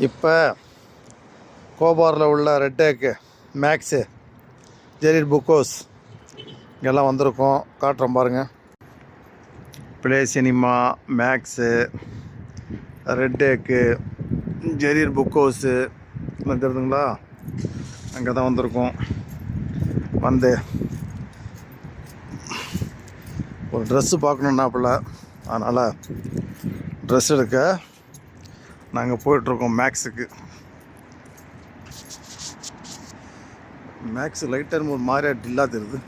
இப்போ கோபாரில் உள்ள ரெட்டேக்கு மேக்ஸு ஜெரீர் புக்கோஸ் இங்கெல்லாம் வந்திருக்கோம். காட்டுறோம் பாருங்கள். ப்ளே சினிமா, மேக்ஸு, ரெட்டேக்கு, ஜெரீர் புக்கோஸு தெரியுதுங்களா? அங்கே தான் வந்திருக்கோம். வந்து ஒரு ட்ரெஸ்ஸு பார்க்கணுன்னாப்புல, அதனால் ட்ரெஸ் எடுக்க நாங்கள் போயிட்டுருக்கோம் மேக்ஸுக்கு. மேக்ஸு லைட்டாக ஒரு மாதிரியா டில்லாக தெரியுது.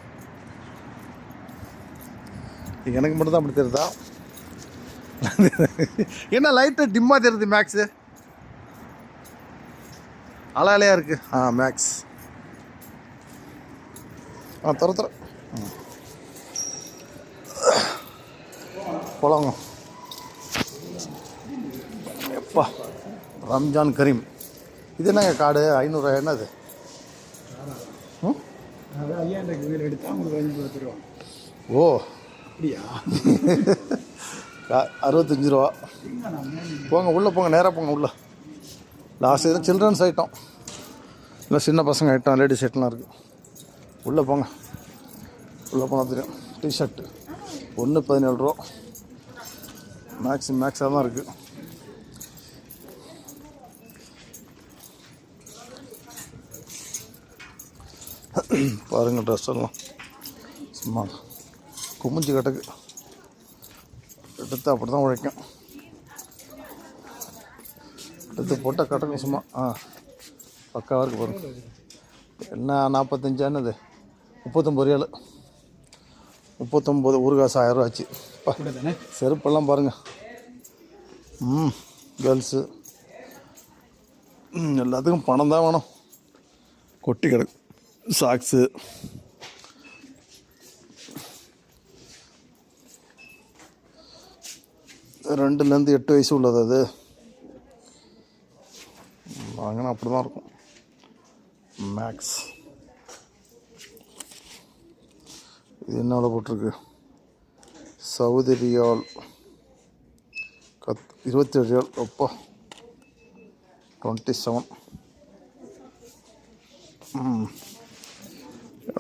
எனக்கு மட்டும் தான் அப்படி தெரியுதா? என்ன லைட்டாக டிம்மாக தெரியுது மேக்ஸு? அலையாக இருக்குது. மேக்ஸ் துற போலாங்க. எப்பா ரம்ஜான் கரீம். இது என்னங்க கார்டு 500 என்னது? ஓ அப்படியா? 65 ரூபா. போங்க உள்ளே போங்க, நேராக போங்க உள்ளே. லாஸ்ட் எதுவும் சில்ட்ரன்ஸ் ஐட்டம் இல்லை, சின்ன பசங்க ஐட்டம், லேடிஸ் ஐட்டம்லாம் இருக்குது. உள்ளே போங்க, உள்ளே போனால் தெரியும். டிஷர்ட்டு 17 ரூபா. மேக்ஸாக தான் இருக்குது. பாருங்கள் ட்ரெஸ் எல்லாம் சும்மா குமிஞ்சு கட்டுக்கு எடுத்து அப்படி தான் உழைக்கும். எடுத்து போட்டால் கட்டணும் சும்மா. பக்காவாக இருக்குது பாருங்கள். என்ன 45 என்னது 39 ரியால். 39 ஊறுகாசு 1000 ரூபா ஆச்சு. செருப்பெல்லாம் பாருங்கள். கேர்ள்ஸு எல்லாத்துக்கும் பணம் தான் வேணும். கொட்டி கிடக்கு. சாக்ஸு, ரெண்டுலேருந்து 8 வயசு உள்ளது. அது வாங்கினா அப்படி தான் இருக்கும். மேக்ஸ் இது என்ன விலை போட்டிருக்கு? சவுதி ரியால் 27 ரியால். அப்பா 27.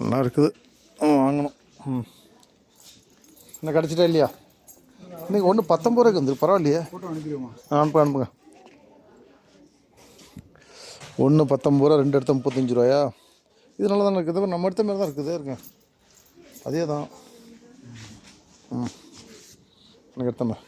எல்லாம் இருக்குது, வாங்கணும். இன்னும் கிடச்சிட்டா இல்லையா? இன்றைக்கி ஒன்று 19 ரூபாய்க்கு வந்துருக்கு. பரவாயில்லையே. அனுப்புங்க. ஒன்று 19 ரூபா, 2 எடுத்தால் 35 ரூபாயா? இது நல்லா தானே இருக்குது. நம்ம எடுத்த மாதிரி தான் இருக்குது. இருங்க, அதே தான். எனக்கு எடுத்தோமே.